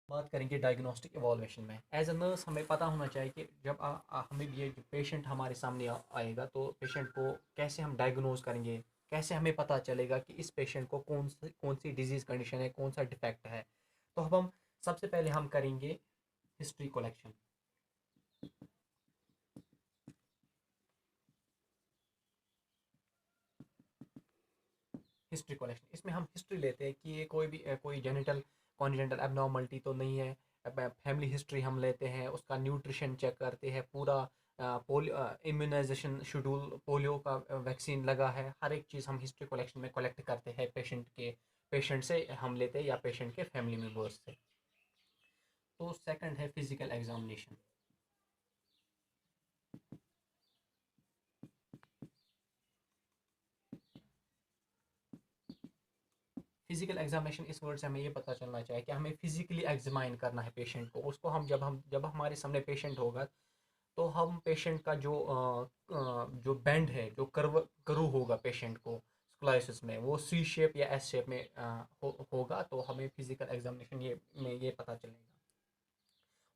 बात करेंगे diagnostic evolution में। एज अ नर्स हमें पता होना चाहिए कि जब हमें ये पेशेंट हमारे सामने आएगा तो पेशेंट को कैसे हम डायग्नोज करेंगे, कैसे हमें पता चलेगा कि इस पेशेंट को कौन सी डिजीज़ कंडीशन है, कौन सा डिफेक्ट है। तो अब हम सबसे पहले हम करेंगे हिस्ट्री कलेक्शन। हिस्ट्री कलेक्शन इसमें हम हिस्ट्री लेते हैं कि ये कोई जेनिटल कॉन्जेनिटल एबनॉर्मलिटी तो नहीं है। फैमिली हिस्ट्री हम लेते हैं, उसका न्यूट्रिशन चेक करते हैं, पूरा पोलियो इम्यूनाइजेशन शेड्यूल, पोलियो का वैक्सीन लगा है, हर एक चीज़ हम हिस्ट्री कलेक्शन में कलेक्ट करते हैं पेशेंट से हम लेते हैं या पेशेंट के फैमिली मेम्बर्स से। तो सेकंड है फिजिकल एग्जामिनेशन। फिजिकल एग्जामिनेशन इस वर्ड से हमें ये पता चलना चाहिए कि हमें फिजिकली एग्जामाइन करना है पेशेंट को। उसको हम जब हमारे सामने पेशेंट होगा तो हम पेशेंट का जो बैंड है, जो कर्व होगा पेशेंट को स्क्लेरोसिस में, वो सी शेप या एस शेप में होगा। तो हमें फिजिकल एग्जामिनेशन ये पता चलेगा।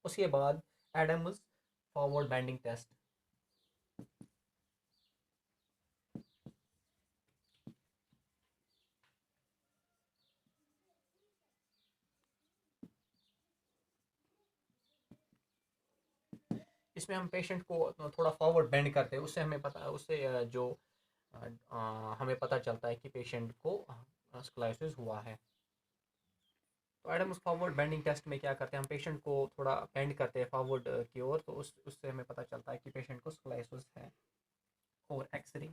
उसके बाद एडम्स फॉरवर्ड बेंडिंग टेस्ट। इसमें हम पेशेंट को थोड़ा फॉरवर्ड बेंड करते हैं, उससे हमें पता उससे हमें पता चलता है कि पेशेंट को स्क्लेरोसिस हुआ है। तो एडम्स फॉरवर्ड बेंडिंग टेस्ट में क्या करते हैं, हम पेशेंट को थोड़ा बेंड करते हैं फॉरवर्ड की ओर, तो उससे हमें पता चलता है कि पेशेंट को स्क्लेरोसिस है। और एक्सरे,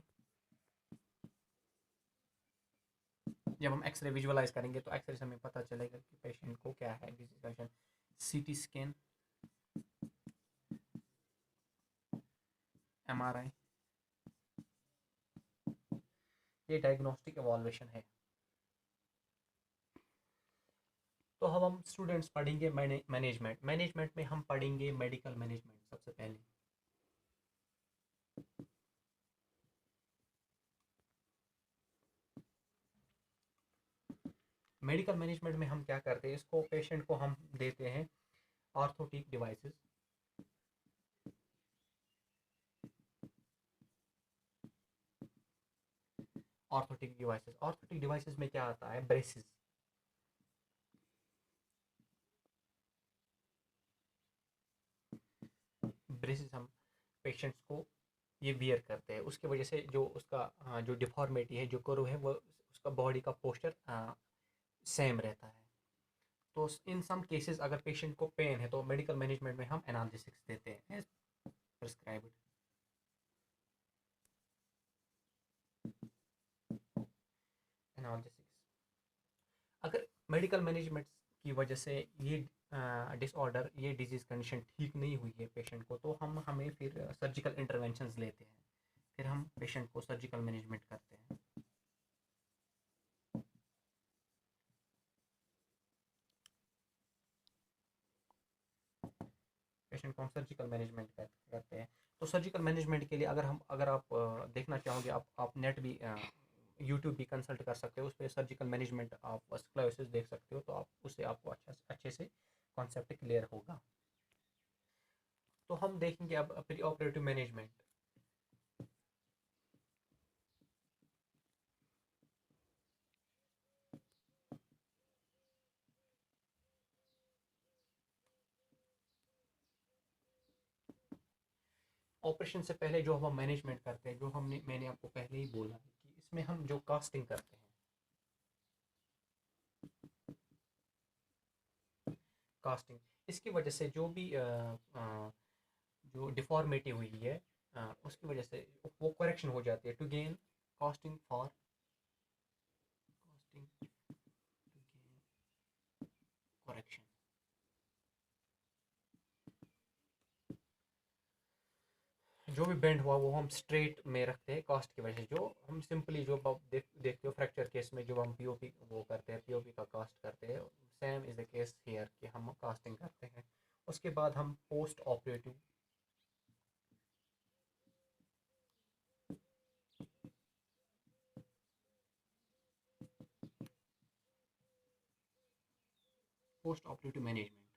जब हम एक्सरे विजुअलाइज करेंगे तो एक्सरे से हमें पता चलेगा कि पेशेंट को क्या है disease condition. CT scan, MRI, ये डायग्नोस्टिक एवॉल्यूशन है। तो हम स्टूडेंट्स पढ़ेंगे मैनेजमेंट। मैनेजमेंट में हम पढ़ेंगे मेडिकल मैनेजमेंट सबसे पहले। मेडिकल मैनेजमेंट में हम क्या करते हैं, इसको पेशेंट को हम देते हैं ऑर्थोटिक डिवाइसेस। ऑर्थोटिक डिवाइसेस में क्या आता है, ब्रेसेस। ब्रेसेस हम पेशेंट्स को ये वियर करते हैं, उसकी वजह से जो उसका जो डिफॉर्मिटी है, जो कर्व है, वो उसका बॉडी का पोस्चर सेम रहता है। तो इन सम केसेस अगर पेशेंट को पेन है तो मेडिकल मैनेजमेंट में हम एनाल्जेसिक्स देते हैं प्रिस्क्राइब्ड। एनाल्जेसिक्स अगर मेडिकल मैनेजमेंट की वजह से ये डिसऑर्डर, ये डिजीज कंडीशन ठीक नहीं हुई है पेशेंट को, तो हम हमें फिर सर्जिकल इंटरवेंशंस लेते हैं, फिर हम पेशेंट को सर्जिकल मैनेजमेंट करते हैं। पेशेंट को हम सर्जिकल मैनेजमेंट करते हैं। तो सर्जिकल मैनेजमेंट के लिए अगर आप देखना चाहोगे, आप नेट भी यूट्यूब भी कंसल्ट कर सकते हो, उस पर सर्जिकल मैनेजमेंट आप स्क्लेरोसिस देख सकते हो, तो आप उससे आपको अच्छे से कॉन्सेप्ट क्लियर होगा। तो हम देखेंगे अब प्री ऑपरेटिव मैनेजमेंट। ऑपरेशन से पहले जो हम मैनेजमेंट करते हैं, जो मैंने आपको पहले ही बोला है कि इसमें हम जो कास्टिंग करते हैं, कास्टिंग इसकी वजह से जो भी जो डिफॉर्मिटी हुई है, उसकी वजह से वो करेक्शन हो जाती है। To gain casting for casting to gain correction. जो भी बेंड हुआ वो हम स्ट्रेट में रखते हैं कास्ट की वजह से। जो हम सिंपली जो आप देखते हो फ्रैक्चर केस में, जो हम पीओपी वो करते हैं, पीओपी का कास्ट करते हैं, same is the case here कि हम कास्टिंग करते हैं। उसके बाद हम पोस्ट ऑपरेटिव मैनेजमेंट।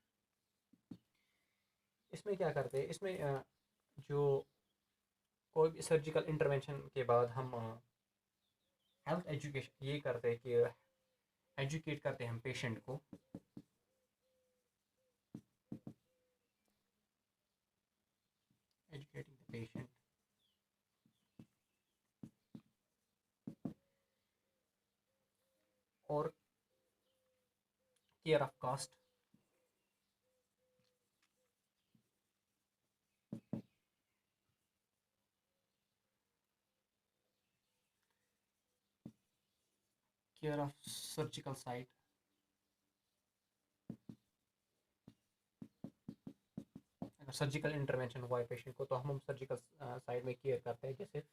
इसमें क्या करते हैं, इसमें जो कोई भी सर्जिकल इंटरवेंशन के बाद हम हेल्थ एजुकेशन ये करते हैं कि एजुकेट करते हैं हम पेशेंट को। एजुकेटिंग द पेशेंट और care of cast. Care of surgical site. अगर सर्जिकल इंटरवेंशन हुआ है पेशेंट को तो हम सर्जिकल साइड में केयर करते हैं, जैसे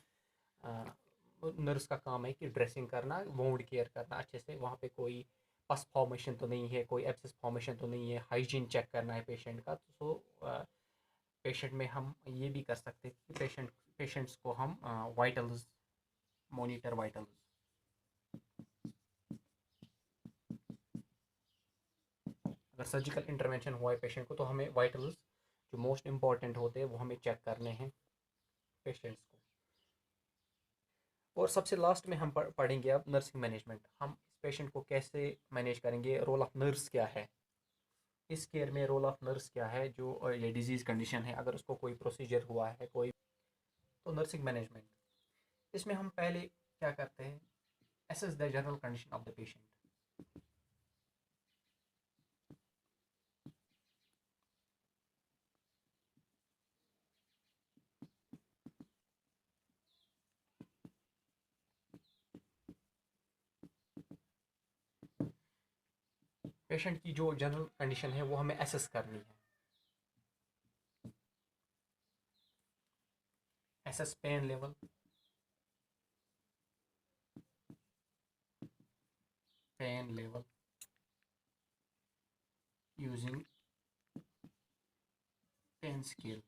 नर्स का काम है कि ड्रेसिंग करना, वोंड केयर करना अच्छे से, वहाँ पे कोई पस फॉर्मेशन तो नहीं है, कोई एब्सेस फॉर्मेशन तो नहीं है, हाइजीन चेक करना है पेशेंट का। तो पेशेंट में हम ये भी कर सकते हैं कि पेशेंट्स को हम वाइटल्स मॉनिटर वाइटल्स। अगर सर्जिकल इंटरवेंशन हुआ है पेशेंट को तो हमें वाइटल्स जो मोस्ट इंपॉर्टेंट होते हैं वो हमें चेक करने हैं पेशेंट्स को। और सबसे लास्ट में हम पढ़ेंगे अब नर्सिंग मैनेजमेंट। हम इस पेशेंट को कैसे मैनेज करेंगे, रोल ऑफ नर्स क्या है इस केयर में, रोल ऑफ नर्स क्या है जो ये डिजीज़ कंडीशन है, अगर उसको कोई प्रोसीजर हुआ है कोई। तो नर्सिंग मैनेजमेंट, इसमें हम पहले क्या करते हैं, assess the general condition of the patient. Patient की जो जनरल कंडीशन है वो हमें एसेस करनी है। Assess pain level, pain level using pain scale.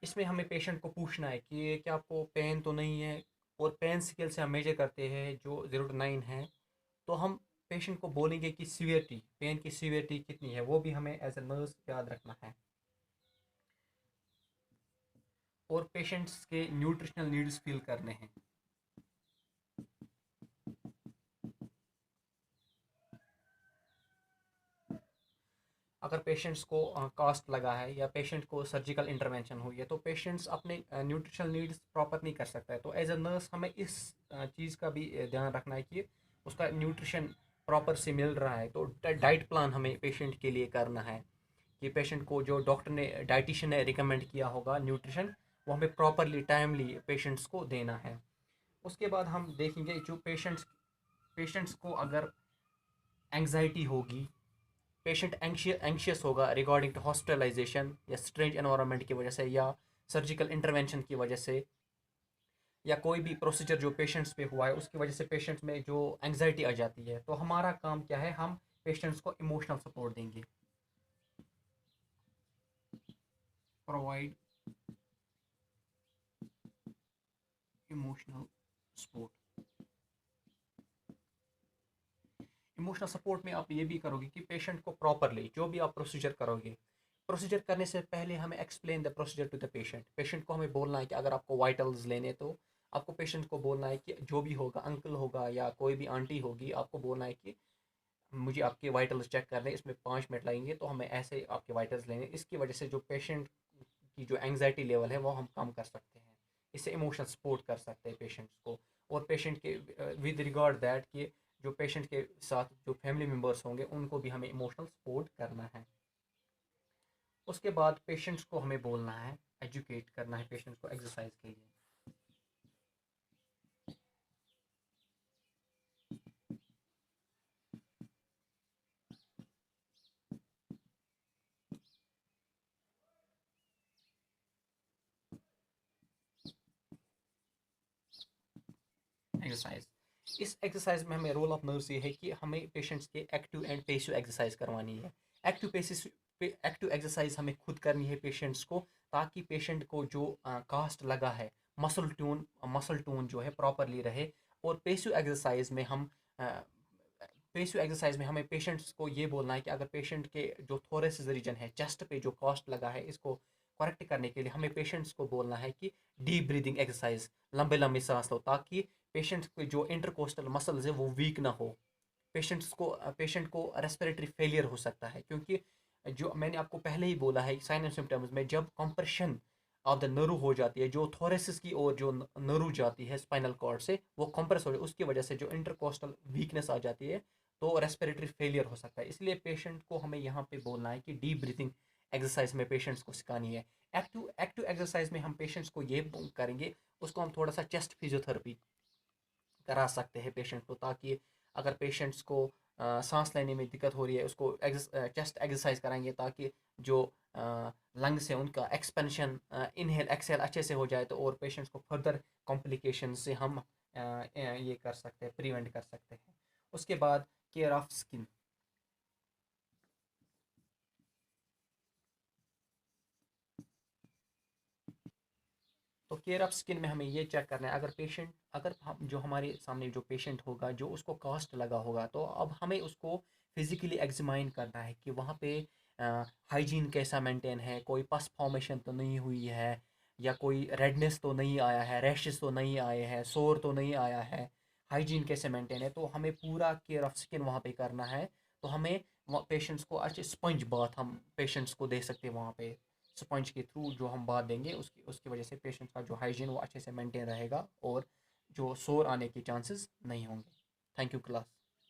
इसमें हमें पेशेंट को पूछना है कि क्या आपको पेन तो नहीं है, और पेन स्केल से हम मेजर करते हैं जो 0 to 9 है। तो हम पेशेंट को बोलेंगे कि सीवियरिटी, पेन की सीवियरिटी कितनी है, वो भी हमें एज ए नर्स याद रखना है। और पेशेंट्स के न्यूट्रिशनल नीड्स फील करने हैं। अगर पेशेंट्स को कास्ट लगा है या पेशेंट को सर्जिकल इंटरवेंशन हुई है तो पेशेंट्स अपने न्यूट्रिशनल नीड्स प्रॉपर नहीं कर सकता है। तो एज अ नर्स हमें इस चीज़ का भी ध्यान रखना है कि उसका न्यूट्रिशन प्रॉपर से मिल रहा है। तो डाइट प्लान हमें पेशेंट के लिए करना है कि पेशेंट को जो डॉक्टर ने डाइटिशियन ने रिकमेंड किया होगा न्यूट्रिशन, वो हमें प्रॉपरली टाइमली पेशेंट्स को देना है। उसके बाद हम देखेंगे जो पेशेंट्स को अगर एंग्जाइटी होगी, पेशेंट एंशियस होगा रिगार्डिंग टू हॉस्पिटलाइजेशन या स्ट्रेंज एनवायरनमेंट की वजह से या सर्जिकल इंटरवेंशन की वजह से या कोई भी प्रोसीजर जो पेशेंट्स पे हुआ है उसकी वजह से पेशेंट्स में जो एंग्जाइटी आ जाती है, तो हमारा काम क्या है, हम पेशेंट्स को इमोशनल सपोर्ट देंगे। Provide emotional support. Emotional support में आप ये भी करोगे कि पेशेंट को प्रॉपरली जो भी आप प्रोसीजर करोगे, प्रोसीजर करने से पहले हमें explain the procedure to the patient. Patient को हमें बोलना है कि अगर आपको वाइटल्स लेने तो आपको पेशेंट को बोलना है कि जो भी होगा, अंकल होगा या कोई भी आंटी होगी, आपको बोलना है कि मुझे आपके वाइटल्स चेक करने, इसमें 5 मिनट लगेंगे, तो हमें ऐसे आपके वाइटल्स लेने। इसकी वजह से जो पेशेंट की जो एंग्जाइटी लेवल है वो हम कम कर सकते हैं। इससे इमोशनल सपोर्ट कर सकते हैं पेशेंट्स को। और पेशेंट के विद रिगार्ड दैट कि जो पेशेंट के साथ जो फैमिली मेम्बर्स होंगे उनको भी हमें इमोशनल सपोर्ट करना है। उसके बाद पेशेंट्स को हमें बोलना है, एजुकेट करना है पेशेंट्स को एक्सरसाइज के लिए। एक्सरसाइज, इस एक्सरसाइज में हमें रोल ऑफ नर्स ये है कि हमें पेशेंट्स के एक्टिव एंड पैसिव एक्सरसाइज करवानी है। एक्टिव पैसिव एक्टिव एक्सरसाइज हमें खुद करनी है पेशेंट्स को, ताकि पेशेंट को जो कास्ट लगा है, मसल टोन जो है प्रॉपरली रहे। और पैसिव एक्सरसाइज में हम पेसिव एक्सरसाइज में हमें पेशेंट्स को ये बोलना है कि अगर पेशेंट के जो थोरेसिस रीजन है, चेस्ट पे जो कॉस्ट लगा है, इसको करेक्ट करने के लिए हमें पेशेंट्स को बोलना है कि डीप ब्रीदिंग एक्सरसाइज, लंबे लंबे सांस लो, ताकि पेशेंट के जो इंटरकोस्टल मसल्स है वो वीक ना हो। पेशेंट को रेस्पिरेटरी फेलियर हो सकता है, क्योंकि जो मैंने आपको पहले ही बोला है, साइन एंड सिम्टम्स में जब कंप्रेशन ऑफ द नर्व हो जाती है, जो थोरेसिस की ओर जो नर्व जाती है स्पाइनल कॉर्ड से, वो कंप्रेस हो जाए, उसकी वजह से जो इंटरकोस्टल वीकनेस आ जाती है, तो रेस्पिरेटरी फेलियर हो सकता है। इसलिए पेशेंट को हमें यहाँ पे बोलना है कि डीप ब्रीथिंग एक्सरसाइज में पेशेंट्स को सिखानी है। एक्टिव एक्टिव एक्सरसाइज में हम पेशेंट्स को ये करेंगे, उसको हम थोड़ा सा चेस्ट फिजियोथेरेपी करा सकते हैं पेशेंट को, ताकि अगर पेशेंट्स को सांस लेने में दिक्कत हो रही है, उसको चेस्ट एक्सरसाइज कराएंगे, ताकि जो लंग्स है उनका एक्सपेंशन, इनहेल एक्सहेल अच्छे से हो जाए, तो और पेशेंट्स को फर्दर कॉम्प्लिकेशन से हम ये कर सकते हैं, प्रिवेंट कर सकते हैं। उसके बाद केयर ऑफ स्किन। तो केयर ऑफ स्किन में हमें ये चेक करना है, अगर हम जो हमारे सामने जो पेशेंट होगा, जो उसको कास्ट लगा होगा, तो अब हमें उसको फिजिकली एग्जामाइन करना है कि वहाँ पे हाइजीन कैसा मेंटेन है, कोई पस फॉर्मेशन तो नहीं हुई है, या कोई रेडनेस तो नहीं आया है, रैशेस तो नहीं आए हैं, सोर तो नहीं आया है, हाइजीन कैसे मेंटेन है। तो हमें पूरा केयर ऑफ स्किन वहाँ पे करना है। तो हमें पेशेंट्स को अच्छे स्पंज बाथ हम पेशेंट्स को दे सकते हैं वहाँ पे। स्पंज के थ्रू जो हम बात देंगे, उसकी उसकी वजह से पेशेंट का जो हाइजीन वो अच्छे से मेंटेन रहेगा, और जो सोर आने के चांसेस नहीं होंगे। Thank you class.